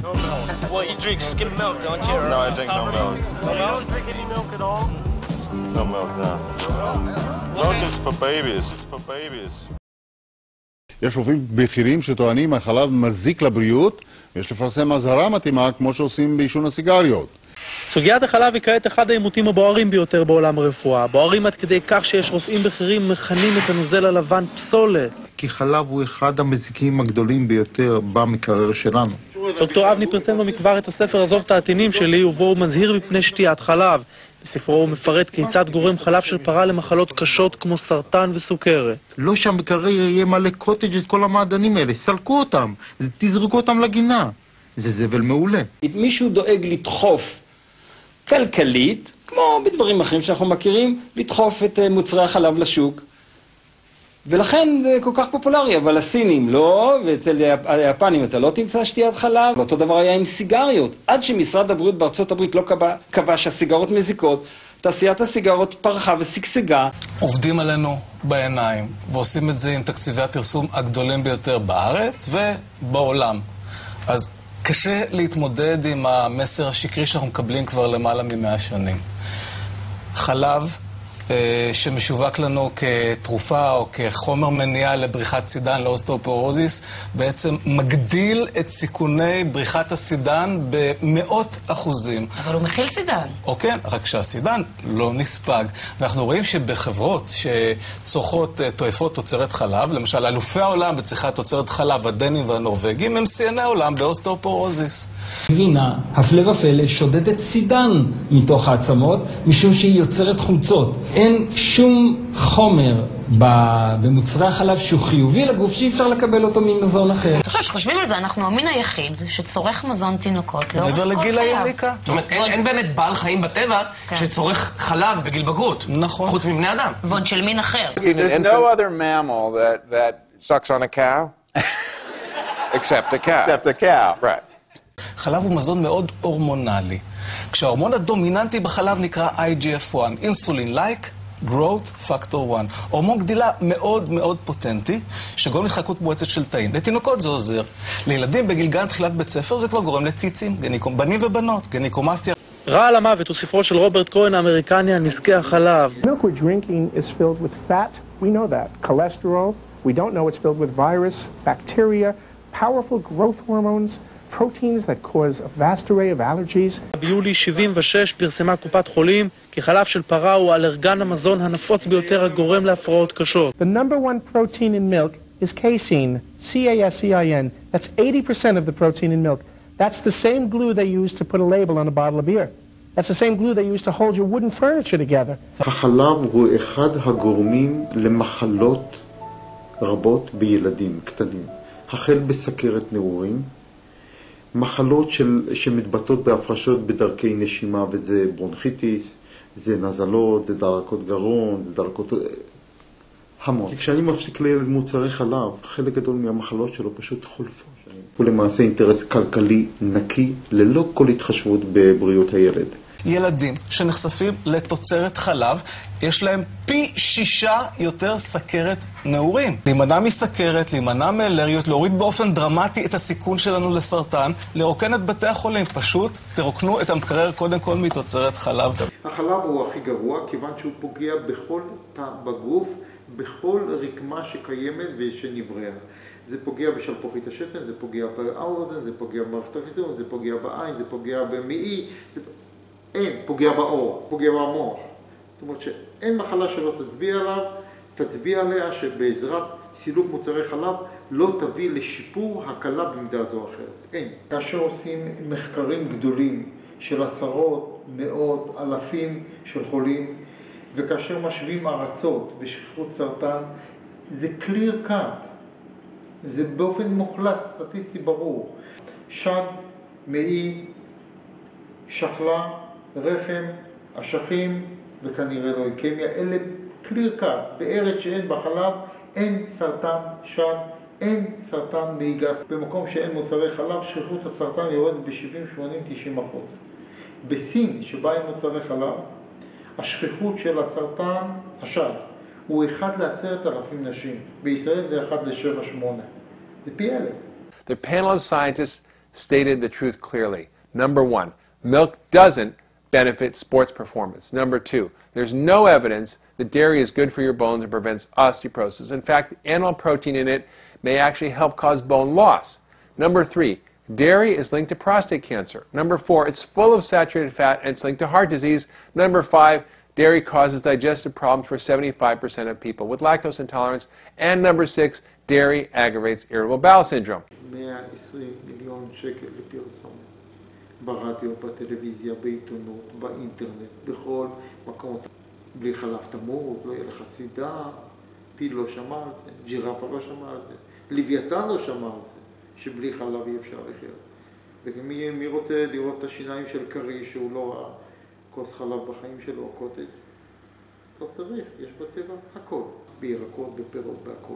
No milk. Well, you drink skim milk, don't you? No, I drink no milk. No, you don't drink any milk at all? No milk, no. Milk is for babies. It's for babies. יש רופאים בכירים שטוענים החלב מזיק לבריאות, ויש לפרסם אזהרה מתאימה כמו שעושים בעישון הסיגריות. סוגיית החלב היא כעת אחד העימותים הבוערים ביותר בעולם הרפואה. בוערים עד כדי כך שיש רופאים בכירים מכנים את הנוזל הלבן פסולת. כי חלב הוא אחד המזיקים הגדולים ביותר במקרר שלנו. דוקטור אבני פרסם במקבר את הספר עזוב את העטינים שלי, ובו הוא מזהיר מפני שתיית חלב. בספרו הוא מפרט כיצד גורם חלב של פרה למחלות קשות כמו סרטן וסוכרת. לא שהמקרר יהיה מלא קוטג' את כל המעדנים האלה, סלקו אותם, תזרקו אותם לגינה. זה זבל מעולה. מישהו דואג לדחוף כלכלית, כמו בדברים אחרים שאנחנו מכירים, לדחוף את מוצרי החלב לשוק. ולכן זה כל כך פופולרי, אבל הסינים לא, ואצל היפנים אתה לא תמצא שתיית חלב. אותו דבר היה עם סיגריות. עד שמשרד הבריאות בארצות הברית לא קבע שהסיגרות מזיקות, תעשיית הסיגרות פרחה וסגסגה. עובדים עלינו בעיניים, ועושים את זה עם תקציבי הפרסום הגדולים ביותר בארץ ובעולם. אז קשה להתמודד עם המסר השקרי שאנחנו מקבלים כבר למעלה מ100 שנים. חלב שמשווק לנו כתרופה או כחומר מניעה לבריחת סידן, לאוסטאופורוזיס, בעצם מגדיל את סיכוני בריחת הסידן במאות אחוזים. אבל הוא מכיל סידן. אוקיי, רק שהסידן לא נספג. ואנחנו רואים שבחברות שצורכות תועפות תוצרת חלב, למשל אלופי העולם בצריכת תוצרת חלב, הדנים והנורווגים, הם שיאני העולם באוסטאופורוזיס. גבינה, הפלא ופלא, שודדת סידן מתוך העצמות, משום שהיא יוצרת חומצות. אין שום חומר במוצרי החלב שהוא חיובי לגוף שאי אפשר לקבל אותו ממזון אחר. אתה חושב שחושבים על זה, אנחנו המין היחיד שצורך מזון תינוקות לאורך כל חייו. לגיל היליקה. זאת אומרת, אין באמת בעל חיים בטבע שצורך חלב בגיל בגרות. נכון. חוץ מבני אדם. ועוד של מין אחר. There's no other mammal that sucks on a cow except a cow. Except a cow. Right. חלב הוא מזון מאוד הורמונלי. כשההורמון הדומיננטי בחלב נקרא IGF-1, Insulin-like Growth Factor 1. הורמון גדילה מאוד מאוד פוטנטי, שגורם להתחלקות מואצת של תאים. לתינוקות זה עוזר. לילדים בגיל גן תחילת בית ספר זה כבר גורם לציצים, בנים ובנות, גניקומסטיה. רעל המוות הוא ספרו של רוברט כהן האמריקני על נזקי החלב. Milk we're drinking is filled with fat. We know that. Cholesterol. We don't know it's filled with virus, bacteria, powerful growth hormones, proteins that cause a vast array of allergies. ביולי 76 פרסמה קופת חולים כי חלב של פרה הוא אלרגן המזון הנפוץ ביותר הגורם להפרעות קשות. The number one protein in milk is casein, C-A-S-E-I-N. That's 80% of the protein in milk. That's the same glue they use to put a label on a bottle of beer. That's the same glue they use to hold your wooden furniture together. החלב הוא אחד הגורמים למחלות רבות בילדים קטנים. החל בסכרת נעורים, מחלות שמתבטאות בהפרשות בדרכי נשימה, וזה ברונכיטיס, זה נזלות, זה דלקות גרון, זה דלקות המון. כשאני מפסיק לילד מוצרי חלב, חלק גדול מהמחלות שלו פשוט חולפות. הוא למעשה אינטרס כלכלי נקי, ללא כל התחשבות בבריאות הילד. ילדים שנחשפים לתוצרת חלב, יש להם פי 6 יותר סכרת נעורים. להימנע מסכרת, להימנע מאלרגיות, להוריד באופן דרמטי את הסיכון שלנו לסרטן, לרוקן את בתי החולים. פשוט תרוקנו את המקרר קודם כל מתוצרת חלב. החלב הוא הכי גרוע, כיוון שהוא פוגע בכל תא בגוף, בכל רקמה שקיימת ושנבראה. זה פוגע בשלפוחית השתן, זה פוגע באוזן, זה פוגע במערכת החיסון, זה פוגע בעין, זה פוגע במעי, אין, פוגע בעור, פוגע במוח. זאת אומרת שאין מחלה שלא תצביע עליה שבעזרת סילוק מוצרי חלב לא תביא לשיפור הקלה במידה זו או אחרת. אין. כאשר עושים מחקרים גדולים של עשרות, מאות, אלפים של חולים, וכאשר משווים ארצות ושכיחות סרטן, זה clear cut. זה באופן מוחלט, סטטיסטי ברור. שד, מעי, שחלה, רחם, אשכים וכנראה לויקמיה, אלה clear cut. בארץ שאין בחלב אין סרטן שד, אין סרטן מעי גס. במקום שאין מוצרי חלב, שכיחות הסרטן יורדת ב-70, 80, 90%. בסין, שבה אין מוצרי חלב, השכיחות של הסרטן, השד, הוא 1 ל10,000 נשים. בישראל זה 1 ל7-8. זה פי 1,000. The panel of scientists stated the truth clearly. Number one, milk doesn't benefit sports performance. Number two, there's no evidence that dairy is good for your bones and prevents osteoporosis. In fact, the animal protein in it may actually help cause bone loss. Number three, dairy is linked to prostate cancer. Number four, it's full of saturated fat and it's linked to heart disease. Number five, dairy causes digestive problems for 75% of people with lactose intolerance. And number six, dairy aggravates irritable bowel syndrome. 120 מיליון שקל לפרסום. ברדיו, בטלוויזיה, בעיתונות, באינטרנט, בכל מקום. בלי חלב תמות, לא יהיה לך סידה, פיל לא שמע על זה, ג'ירפה לא שמע על זה, לוויתן לא שמע על זה, שבלי חלב אי אפשר לחיות. ומי רוצה לראות את השיניים של קרי שהוא לא ראה כוס חלב בחיים שלו, קוטג'? לא צריך, יש בטבע הכל, בירקות, בפירות, בהכל.